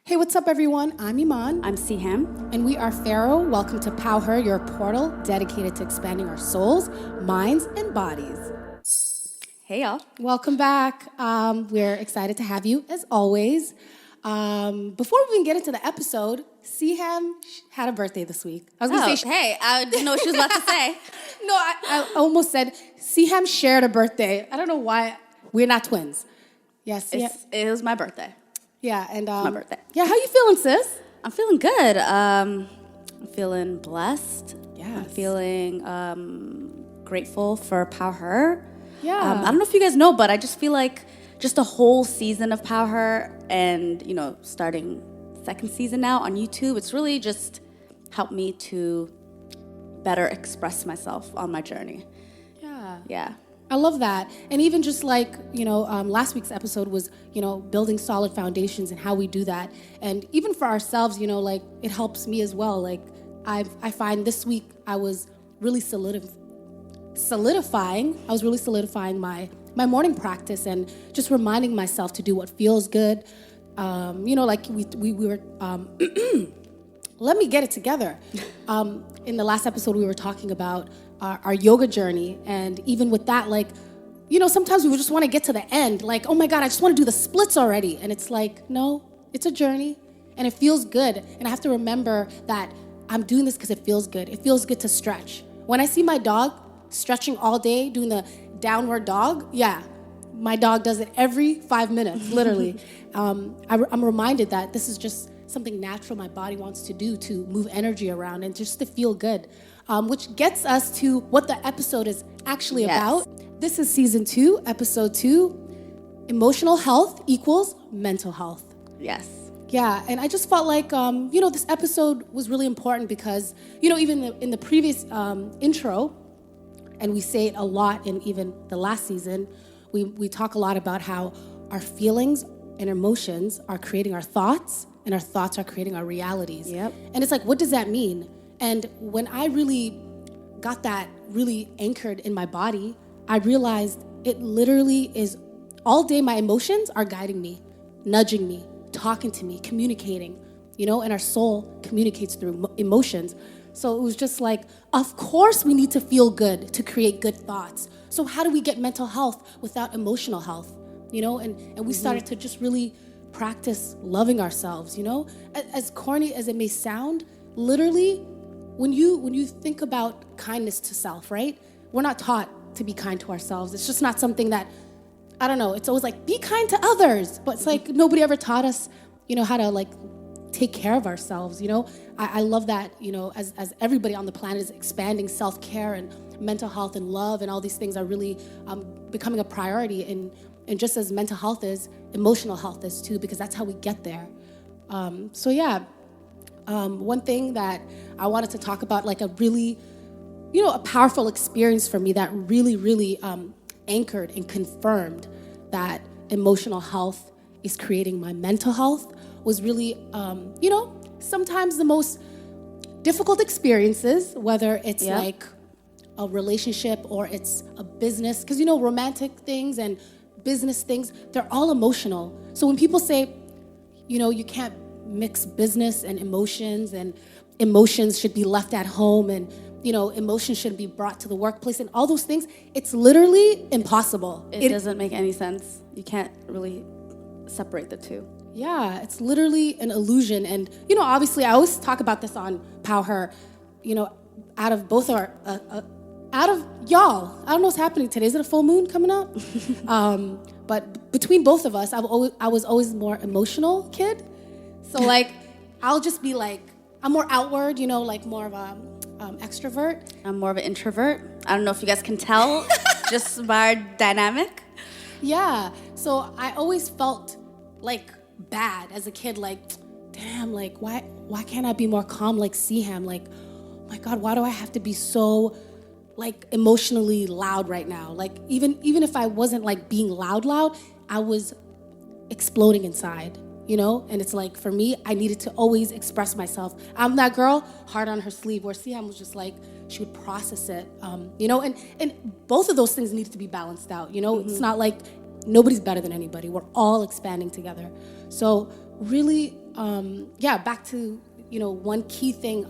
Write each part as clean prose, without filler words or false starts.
Hey, what's up, everyone? I'm Iman. I'm Siham. And we are Pharaoh. Welcome to Powher, your portal dedicated to expanding our souls, minds, and bodies. Hey, y'all. Welcome back. We're excited to have you, as always. Before we even get into the episode, Siham had a birthday this week. I was going to say... Hey, I didn't know what she was about to say. No, I almost said Siham shared a birthday. I don't know why. We're not twins. Yes, It was my birthday. Yeah, and my birthday. Yeah, how you feeling, sis? I'm feeling good. I'm feeling blessed. Yes. I'm feeling grateful for Powher. Yeah. I don't know if you guys know, but I just feel like just a whole season of Powher and, starting second season now on YouTube, it's really just helped me to better express myself on my journey. Yeah. Yeah. I love that. And even just like, last week's episode was, building solid foundations and how we do that. And even for ourselves, it helps me as well. Like, I find this week I was really solidifying my morning practice and just reminding myself to do what feels good. Like we were, let me get it together. In the last episode, we were talking about our yoga journey. And even with that, sometimes we just want to get to the end. Like, oh my God, I just want to do the splits already. And it's like, no, it's a journey and it feels good. And I have to remember that I'm doing this because it feels good. It feels good to stretch. When I see my dog stretching all day, doing the downward dog, yeah, my dog does it every 5 minutes, literally. I'm reminded that this is just something natural my body wants to do to move energy around and just to feel good. Which gets us to what the episode is actually about. This is season 2, episode 2, emotional health equals mental health. Yes. Yeah, and I just felt like, this episode was really important because, even in the previous intro, and we say it a lot in even the last season, we talk a lot about how our feelings and emotions are creating our thoughts, and our thoughts are creating our realities. Yep. And it's like, what does that mean? And when I really got that really anchored in my body, I realized it literally is all day my emotions are guiding me, nudging me, talking to me, communicating, and our soul communicates through emotions. So it was just like, of course we need to feel good to create good thoughts. So how do we get mental health without emotional health? And we started to just really practice loving ourselves, As corny as it may sound, literally, when you think about kindness to self, right? We're not taught to be kind to ourselves. It's just not something that, I don't know, it's always like, be kind to others. But it's like, nobody ever taught us, how to take care of ourselves, I love that, as everybody on the planet is expanding self-care and mental health and love and all these things are really becoming a priority. And just as mental health is, emotional health is too, because that's how we get there. One thing that I wanted to talk about, like a really, a powerful experience for me that really, really anchored and confirmed that emotional health is creating my mental health, was really, sometimes the most difficult experiences, whether it's like a relationship or it's a business, because, romantic things and business things, they're all emotional. So when people say, you can't mix business and emotions should be left at home and, emotions shouldn't be brought to the workplace and all those things, it's literally impossible. It doesn't make any sense. You can't really separate the two. Yeah, it's literally an illusion. And, obviously I always talk about this on Powher, out of both our, out of y'all, I don't know what's happening today. Is it a full moon coming up? But between both of us, I was always more emotional kid. So I'll just be I'm more outward, more of a extrovert. I'm more of an introvert. I don't know if you guys can tell just by our dynamic. Yeah, so I always felt bad as a kid, damn, why can't I be more calm like Siham? Oh my God, why do I have to be so emotionally loud right now? Even if I wasn't being loud, I was exploding inside, And it's for me, I needed to always express myself. I'm that girl, heart on her sleeve, where Siham was just she would process it, and both of those things needed to be balanced out, It's not nobody's better than anybody. We're all expanding together. So really, back to, one key thing.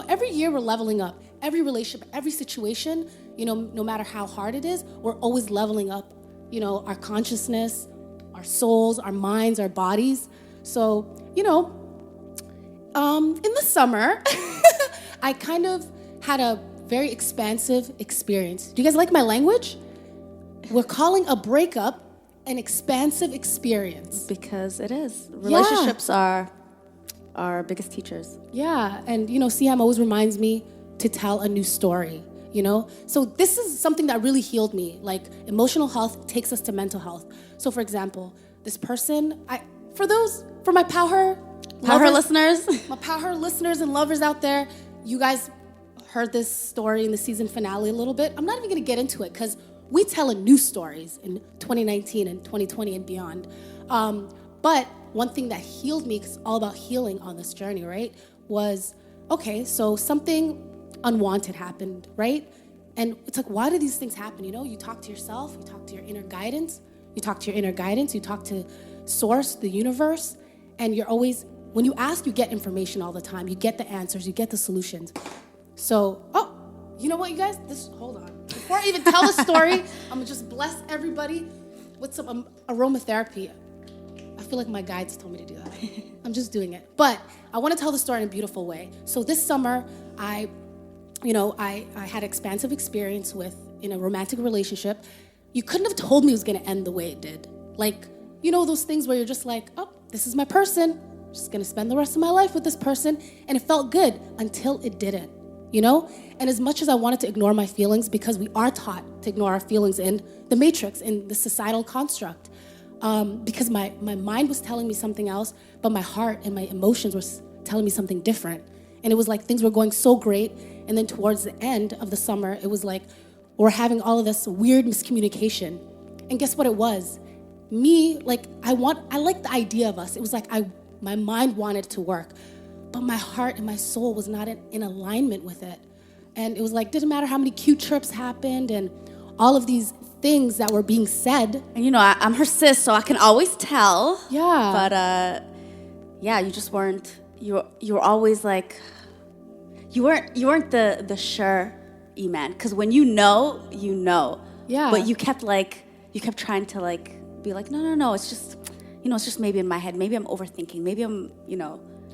Every year we're leveling up. Every relationship, every situation, no matter how hard it is, we're always leveling up, our consciousness, our souls, our minds, our bodies. So, in the summer, I kind of had a very expansive experience. Do you guys like my language? We're calling a breakup an expansive experience. Because it is. Relationships are our biggest teachers. Yeah, and Siham always reminds me to tell a new story, So this is something that really healed me. Like, emotional health takes us to mental health. So for example, this person, for my Powher listeners. My Powher listeners and lovers out there, you guys heard this story in the season finale a little bit. I'm not even gonna get into it because we tell new stories in 2019 and 2020 and beyond. But one thing that healed me, because it's all about healing on this journey, right, was, okay, so something unwanted happened, right? And it's like, why do these things happen? You talk to yourself, you talk to your inner guidance, you talk to source, the universe, and you're always, when you ask, you get information all the time. You get the answers, you get the solutions. So, you know what, you guys? Hold on. Before I even tell the story, I'm gonna just bless everybody with some aromatherapy. I feel like my guides told me to do that. I'm just doing it. But I want to tell the story in a beautiful way. So this summer, I had expansive experience in a romantic relationship. You couldn't have told me it was going to end the way it did. Like, those things where you're just like, oh, this is my person. I'm just going to spend the rest of my life with this person. And it felt good until it didn't, And as much as I wanted to ignore my feelings, because we are taught to ignore our feelings in the matrix, in the societal construct, because my mind was telling me something else, but my heart and my emotions were telling me something different. And it was like things were going so great. And then towards the end of the summer, it was like we're having all of this weird miscommunication. And guess what it was? Me, like, I like the idea of us. It was like my mind wanted it to work, but my heart and my soul was not in alignment with it. And it was like, didn't matter how many cute trips happened and all of these things that were being said. And I'm her sis, so I can always tell. Yeah. But you just weren't. You were always like, you weren't the sure E-man, because when you know. Yeah. But you kept trying to be like, no, it's just maybe in my head. Maybe I'm overthinking. Maybe I'm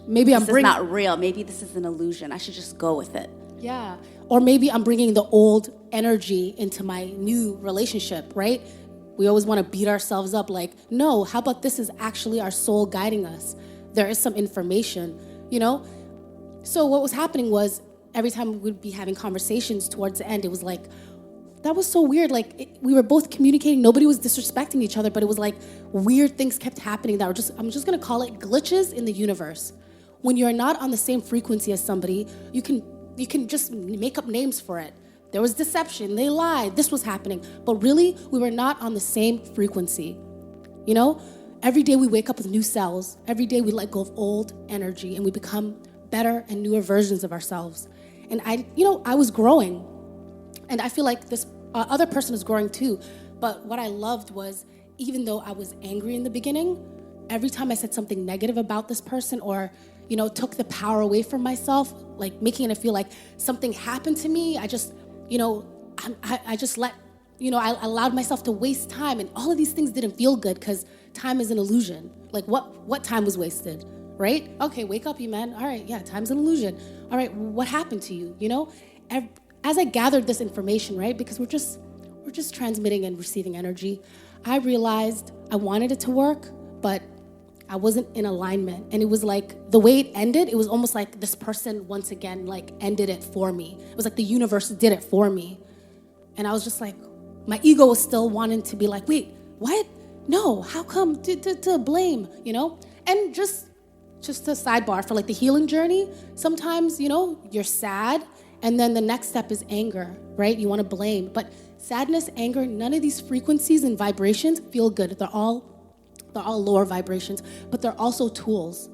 this is not real. Maybe this is an illusion. I should just go with it. Yeah. Or maybe I'm bringing the old energy into my new relationship, right? We always want to beat ourselves up like, no, how about this is actually our soul guiding us? There is some information, So what was happening was every time we would be having conversations towards the end, it was like, that was so weird. Like, we were both communicating. Nobody was disrespecting each other, but it was like weird things kept happening that were I'm just going to call it glitches in the universe. When you're not on the same frequency as somebody, you can just make up names for it. There was deception, they lied, this was happening. But really, we were not on the same frequency. Every day we wake up with new cells. Every day we let go of old energy and we become better and newer versions of ourselves. And I was growing. And I feel like this other person is growing too. But what I loved was, even though I was angry in the beginning, every time I said something negative about this person or, took the power away from myself, like making it feel like something happened to me, I just, I just let, I allowed myself to waste time. And all of these things didn't feel good because time is an illusion. Like what time was wasted, right? Okay, wake up, you man. All right, yeah, time's an illusion. All right, what happened to you, As I gathered this information, right, because we're just transmitting and receiving energy, I realized I wanted it to work, but I wasn't in alignment. And it was like, the way it ended, it was almost like this person once again, like, ended it for me. It was like the universe did it for me. And I was just like, my ego was still wanting to be like, wait, what? No, how come to blame, And just a sidebar for like the healing journey, sometimes, you're sad, and then the next step is anger, right? You want to blame. But sadness, anger, none of these frequencies and vibrations feel good. They're all lower vibrations, but they're also tools,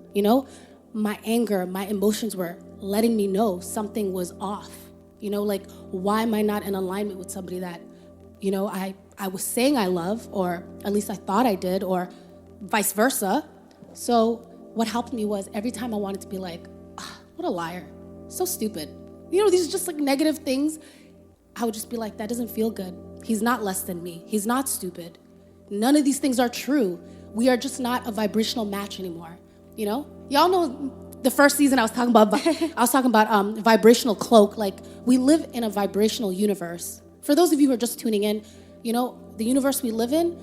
My anger, my emotions were letting me know something was off, like, why am I not in alignment with somebody that, I was saying I love, or at least I thought I did, or vice versa. So what helped me was every time I wanted to be like, what a liar, so stupid. You know, these are just like negative things. I would just be like, that doesn't feel good. He's not less than me. He's not stupid. None of these things are true. We are just not a vibrational match anymore. You know, y'all know the first season I was talking about vibrational cloak. Like, we live in a vibrational universe. For those of you who are just tuning in, you know, the universe we live in,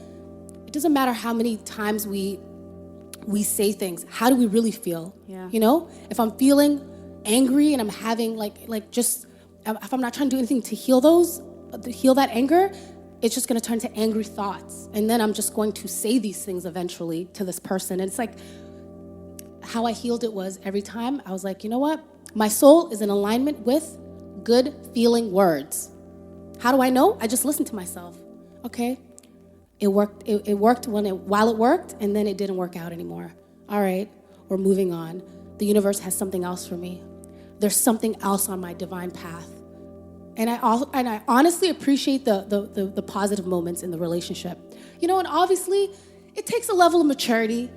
it doesn't matter how many times we say things. How do we really feel? Yeah. You know, if I'm feeling angry and I'm having if I'm not trying to do anything to heal that anger, it's just going to turn to angry thoughts. And then I'm just going to say these things eventually to this person. And it's like, how I healed it was every time I was like, you know what? My soul is in alignment with good feeling words. How do I know? I just listen to myself. Okay. It worked. It worked while it worked, and then it didn't work out anymore. All right, we're moving on. The universe has something else for me. There's something else on my divine path, and I honestly appreciate the positive moments in the relationship. You know, and obviously, it takes a level of maturity.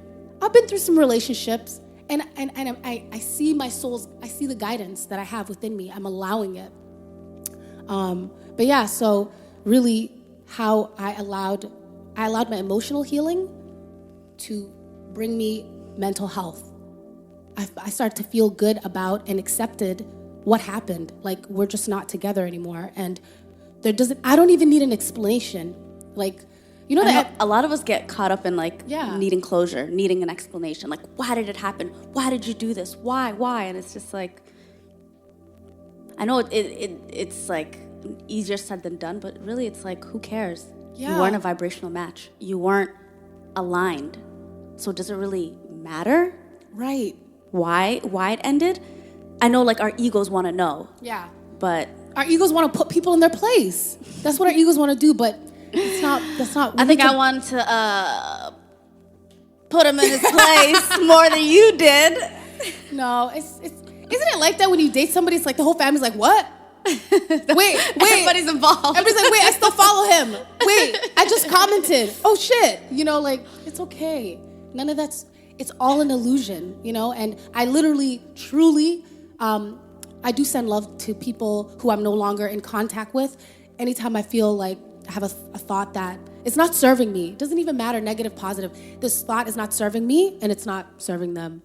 I've been through some relationships, and I see I see the guidance that I have within me. I'm allowing it. But yeah, so really, how I allowed my emotional healing to bring me mental health. I started to feel good about and accepted what happened. Like, we're just not together anymore. And I don't even need an explanation. Like, you know that a lot of us get caught up in needing closure, needing an explanation. Like, why did it happen? Why did you do this? Why? And it's just like, I know it's like easier said than done, but really it's like, who cares? Yeah. You weren't a vibrational match. You weren't aligned. So does it really matter? Right. Why it ended? I know, like, our egos want to know. Yeah. But our egos want to put people in their place. That's what our egos want to do, but that's not. I think I want to put him in his place more than you did. No, isn't it like that when you date somebody? It's like the whole family's like, what? Wait. Everybody's involved. Everybody's like, wait, I still follow him. Wait, I just commented. Oh, shit. You know, like, it's okay. None of that's, it's all an illusion, you know? And I literally, truly, I do send love to people who I'm no longer in contact with. Anytime I feel like I have a thought that it's not serving me. It doesn't even matter, negative, positive. This thought is not serving me, and it's not serving them.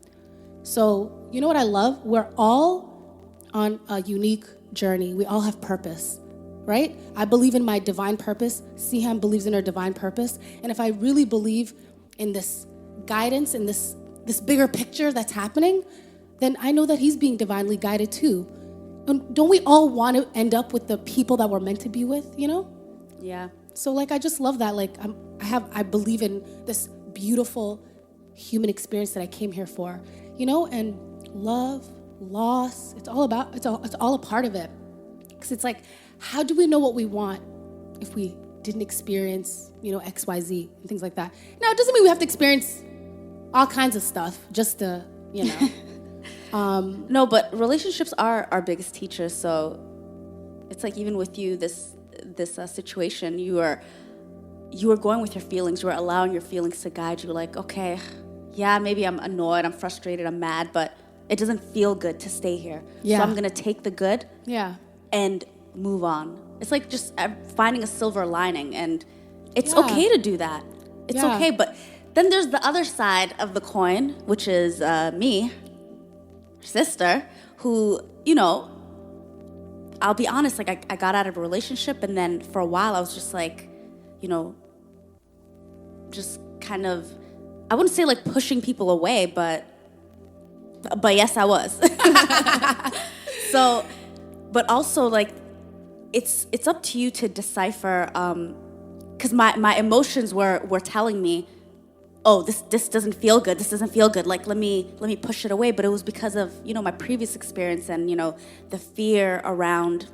So, you know what I love? We're all on a unique journey. We all have purpose, right? I believe in my divine purpose. Siham believes in her divine purpose. And if I really believe in this guidance and this bigger picture that's happening, then I know that he's being divinely guided too. And don't we all want to end up with the people that we're meant to be with, you know? Yeah. So like, I just love that. Like, I believe in this beautiful human experience that I came here for, you know, and love, loss, it's all a part of it. Because it's like, how do we know what we want if we didn't experience, you know, XYZ and things like that? Now, it doesn't mean we have to experience all kinds of stuff just to, you know. No, but relationships are our biggest teachers. So it's like, even with you, this situation, you were going with your feelings. You were allowing your feelings to guide you. Like, okay, yeah, maybe I'm annoyed, I'm frustrated, I'm mad, but it doesn't feel good to stay here. Yeah. So I'm going to take the good and move on. It's like just finding a silver lining, and it's okay to do that. It's okay, but then there's the other side of the coin, which is me, her sister, who, you know, I'll be honest, like, I got out of a relationship, and then for a while I was just like, you know, just kind of, I wouldn't say like pushing people away, but yes, I was. So, but also, like, it's up to you to decipher, because my emotions were telling me, oh, this doesn't feel good. This doesn't feel good. Like, let me push it away. But it was because of, you know, my previous experience and, you know, the fear around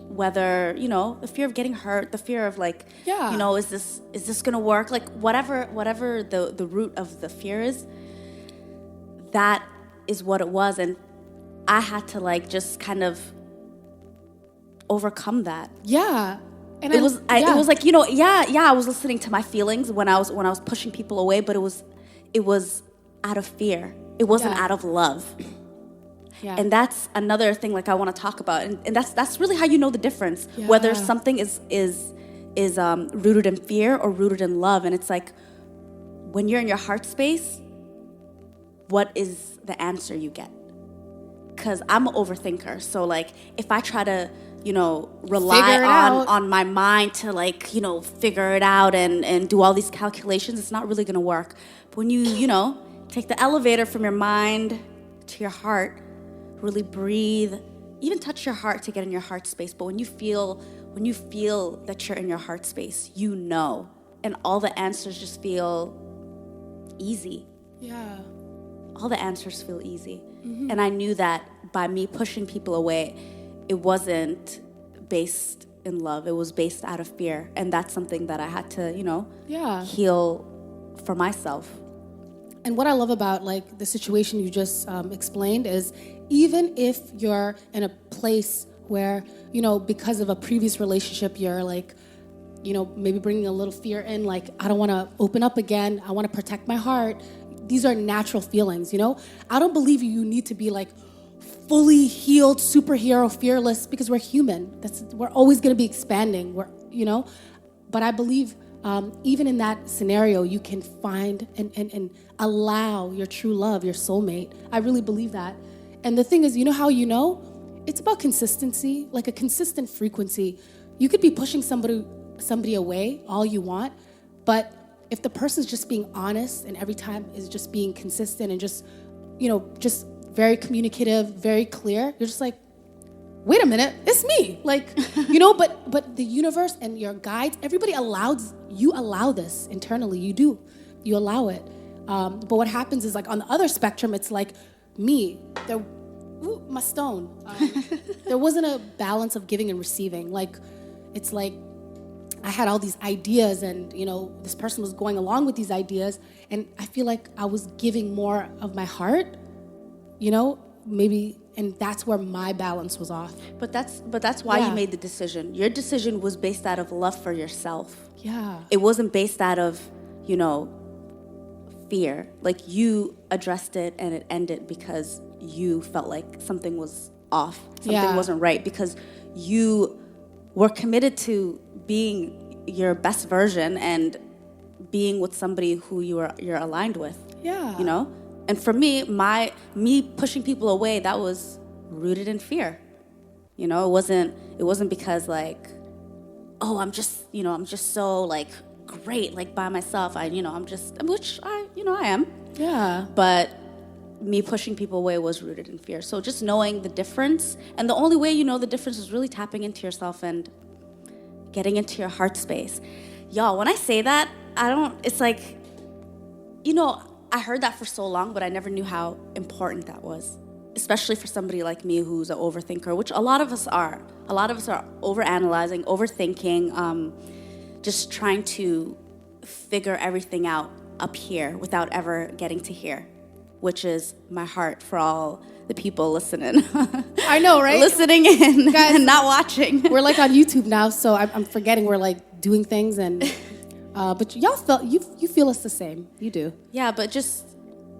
whether, you know, the fear of getting hurt, the fear of, like, you know, is this gonna work? Like, whatever the root of the fear is, that is what it was. And I had to, like, just kind of overcome that. Yeah. And it was like, you know, I was listening to my feelings when I was pushing people away, but it was out of fear. It wasn't Yeah. out of love. Yeah. And that's another thing like I want to talk about. And that's really how you know the difference. Yeah. Whether something is rooted in fear or rooted in love. And it's like, when you're in your heart space, what is the answer you get? Because I'm an overthinker. So like, if I try to, rely on my mind to like, figure it out and do all these calculations, it's not really going to work. But when you take the elevator from your mind to your heart, really breathe, even touch your heart to get in your heart space. But when you feel that you're in your heart space, and all the answers just feel easy. Yeah. All the answers feel easy. Mm-hmm. And I knew that by me pushing people away, it wasn't based in love. It was based out of fear. And that's something that I had to, heal for myself. And what I love about like the situation you just explained is, even if you're in a place where, because of a previous relationship, you're like, maybe bringing a little fear in, like, I don't want to open up again. I want to protect my heart. These are natural feelings, I don't believe you need to be like fully healed, superhero, fearless, because we're human. We're always going to be expanding. But I believe even in that scenario, you can find and allow your true love, your soulmate. I really believe that. And the thing is, how it's about consistency, like a consistent frequency. You could be pushing somebody away all you want, but if the person's just being honest and every time is just being consistent and just very communicative, very clear, you're just like, wait a minute, it's me. Like, but the universe and your guides, everybody allow this internally. You do. You allow it. But what happens is, like, on the other spectrum, it's like me. My stone. There wasn't a balance of giving and receiving. Like, it's like I had all these ideas and, this person was going along with these ideas. And I feel like I was giving more of my heart, maybe, and that's where my balance was off. But that's why you made the decision. Your decision was based out of love for yourself. Yeah. It wasn't based out of, fear. Like, you addressed it and it ended because you felt like something was off. Something wasn't right, because you were committed to being your best version and being with somebody who you're aligned with. Yeah. And for me, me pushing people away, that was rooted in fear. It wasn't because like, oh, I'm just so like great, like by myself. Which I am. Yeah. But me pushing people away was rooted in fear. So just knowing the difference, and the only way you know the difference is really tapping into yourself and getting into your heart space. Y'all, when I say that, it's like, I heard that for so long, but I never knew how important that was, especially for somebody like me who's an overthinker, which a lot of us are. A lot of us are overanalyzing, overthinking, just trying to figure everything out up here without ever getting to here, which is my heart for all the people listening. I know, right? Listening in, guys, and not watching. We're like on YouTube now, so I'm forgetting we're like doing things, and but y'all you feel us the same. You do. Yeah, but just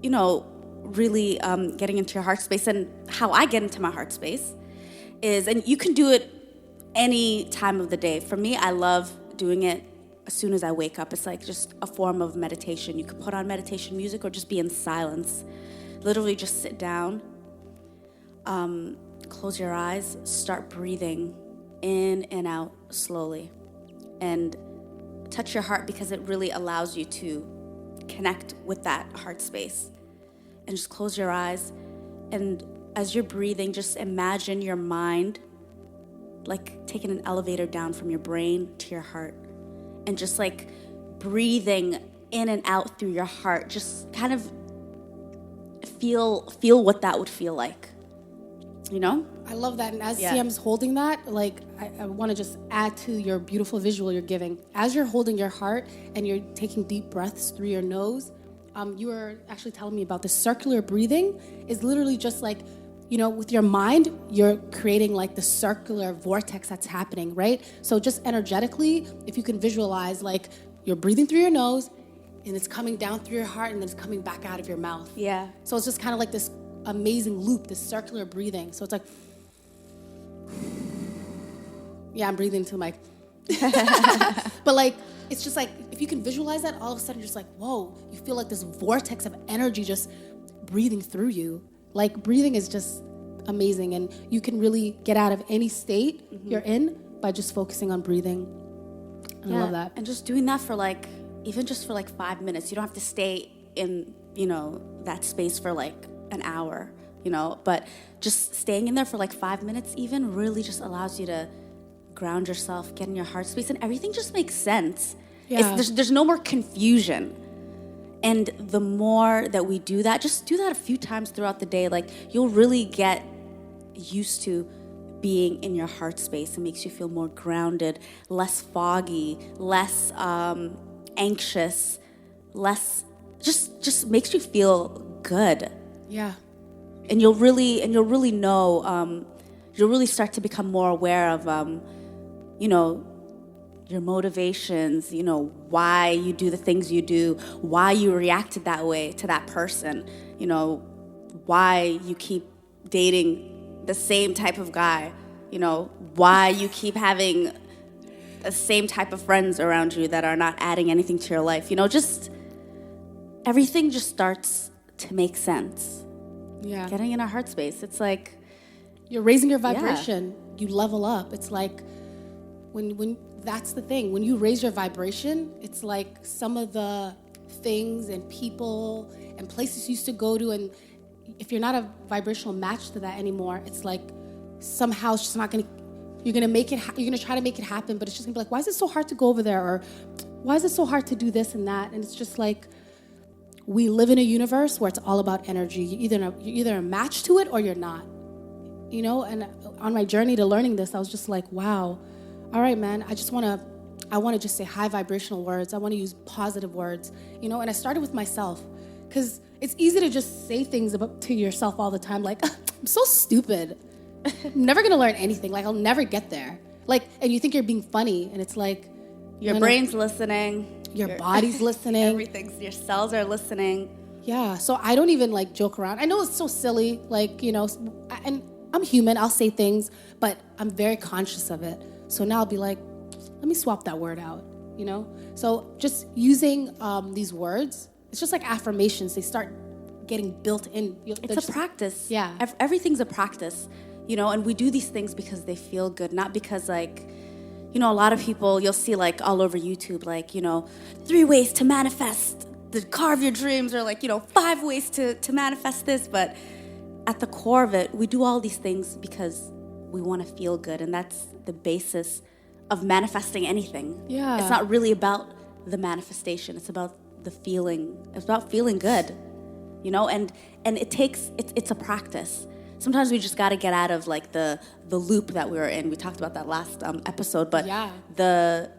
really getting into your heart space. And how I get into my heart space is, and you can do it any time of the day. For me, I love doing it as soon as I wake up. It's like just a form of meditation. You could put on meditation music or just be in silence. Literally just sit down, close your eyes, start breathing in and out slowly, and touch your heart, because it really allows you to connect with that heart space. And just close your eyes, and as you're breathing, just imagine your mind like taking an elevator down from your brain to your heart, and just like breathing in and out through your heart. Just kind of feel what that would feel like, I love that. And as Siham's holding that, like, I want to just add to your beautiful visual you're giving. As you're holding your heart and you're taking deep breaths through your nose, you were actually telling me about the circular breathing is literally just like, with your mind, you're creating like the circular vortex that's happening, right? So just energetically, if you can visualize, like, you're breathing through your nose, and it's coming down through your heart and then it's coming back out of your mouth. Yeah. So it's just kind of like this amazing loop, this circular breathing. So it's like, yeah, I'm breathing into the mic. But like, it's just like, if you can visualize that, all of a sudden you're just like, whoa, you feel like this vortex of energy just breathing through you. Like, breathing is just amazing, and you can really get out of any state you're in by just focusing on breathing. I love that. And just doing that for like, even just for like 5 minutes. You don't have to stay in, that space for like an hour, but just staying in there for like 5 minutes even really just allows you to ground yourself, get in your heart space, and everything just makes sense. Yeah. There's no more confusion. And the more that we do that, just do that a few times throughout the day, like you'll really get used to being in your heart space. It makes you feel more grounded, less foggy, less anxious, less just makes you feel good. Yeah. And you'll really know, you'll really start to become more aware of your motivations, why you do the things you do, why you reacted that way to that person, why you keep dating the same type of guy, why you keep having the same type of friends around you that are not adding anything to your life. Just everything just starts to make sense. Yeah. Getting in our heart space. It's like You're raising your vibration. You level up. It's like when that's the thing. When you raise your vibration, it's like some of the things and people and places you used to go to, and if you're not a vibrational match to that anymore, it's like somehow it's just not gonna. You're gonna make it. You're gonna try to make it happen, but it's just gonna be like, why is it so hard to go over there, or why is it so hard to do this and that? And it's just like we live in a universe where it's all about energy. You're either a match to it or you're not. And on my journey to learning this, I was just like, wow, all right, man, I want to just say high vibrational words. I want to use positive words, and I started with myself, because it's easy to just say things to yourself all the time, like, I'm so stupid. I'm never going to learn anything. Like, I'll never get there. Like, and you think you're being funny, and it's like, your brain's listening. Your body's listening. Your cells are listening. Yeah, so I don't even like joke around. I know it's so silly, like, and I'm human, I'll say things, but I'm very conscious of it. So now I'll be like, let me swap that word out, So just using these words, it's just like affirmations. They start getting built in. It's a practice. Yeah. Everything's a practice, and we do these things because they feel good, not because like, a lot of people you'll see like all over YouTube, like, 3 ways to manifest the car of your dreams, or like, 5 ways to manifest this. But at the core of it, we do all these things because we want to feel good. And that's the basis of manifesting anything. Yeah. It's not really about the manifestation. It's about the feeling. It's about feeling good, and it's a practice. Sometimes we just got to get out of like the loop that we were in. We talked about that last episode, but yeah. the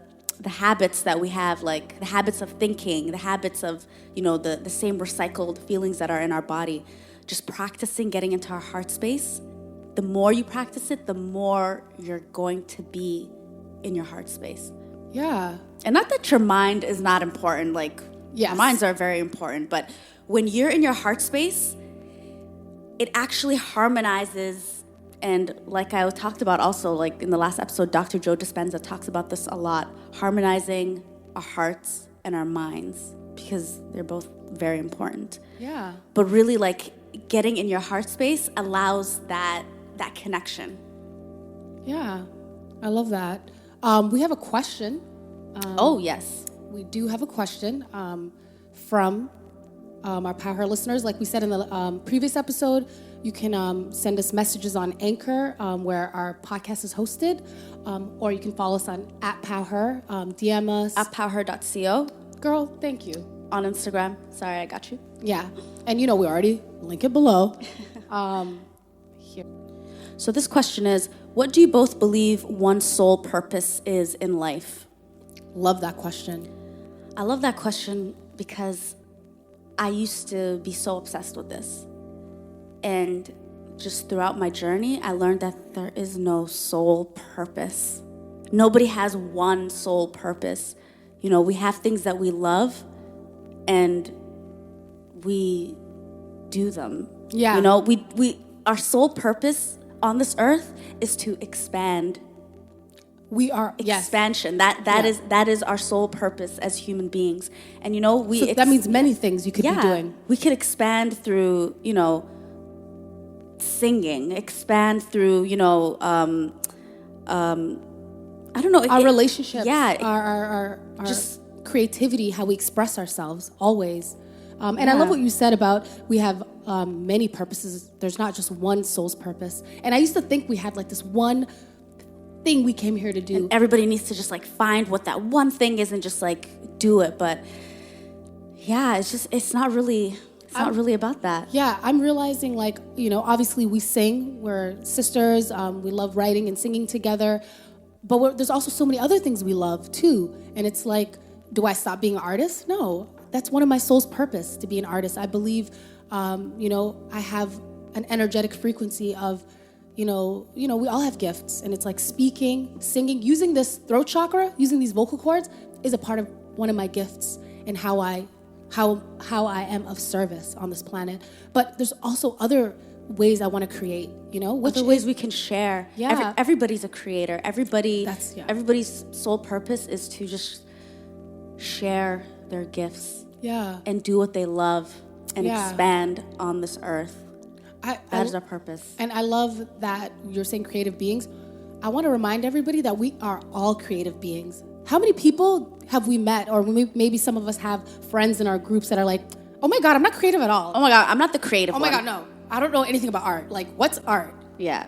habits that we have, like the habits of thinking, the habits of, the same recycled feelings that are in our body, just practicing getting into our heart space. The more you practice it, the more you're going to be in your heart space. Yeah. And not that your mind is not important, like yes. Our minds are very important, but when you're in your heart space, it actually harmonizes. And like I talked about also, like in the last episode, Dr. Joe Dispenza talks about this a lot, harmonizing our hearts and our minds, because they're both very important. Yeah. But really, like, getting in your heart space allows that connection. Yeah, I love that. We have a question. Oh, yes. We do have a question from our Powher listeners. Like we said in the previous episode, you can send us messages on Anchor, where our podcast is hosted, or you can follow us on @Powher, DM us. @Powher.co. Girl, thank you. On Instagram. Sorry, I got you. Yeah, and we already link it below. Here. So this question is, what do you both believe one's sole purpose is in life? Love that question. I love that question because I used to be so obsessed with this. And just throughout my journey, I learned that there is no sole purpose. Nobody has one sole purpose. We have things that we love, and we do them. Yeah. You know, we our sole purpose on this earth is to expand. We are Expansion. That is our sole purpose as human beings. And you know, So that means many things you could be doing. We could expand through, you know, singing, expand through, you know, I don't know. Our relationships. Yeah. Our just creativity, how we express ourselves, always. And I love what you said about we have many purposes. There's not just one soul's purpose. And I used to think we had like this one thing we came here to do. And everybody needs to just like find what that one thing is and just like do it. But yeah, it's not really about that. Yeah, I'm realizing like, you know, obviously we sing, we're sisters, we love writing and singing together, but there's also so many other things we love too. And it's like, do I stop being an artist? No, that's one of my soul's purpose, to be an artist. I believe, you know, I have an energetic frequency of, you know, we all have gifts, and it's like speaking, singing, using this throat chakra, using these vocal cords is a part of one of my gifts and how I am of service on this planet. But there's also other ways I want to create, you know, other ways we can share. Yeah. Everybody's a creator. Everybody's sole purpose is to just share their gifts. Yeah. And do what they love and expand on this earth. That is our purpose. And I love that you're saying creative beings. I want to remind everybody that we are all creative beings. How many people have we met, or maybe some of us have friends in our groups that are like, oh my God, I'm not creative at all. Oh my God, I'm not the creative one. Oh my God, no. I don't know anything about art. Like, what's art? Yeah.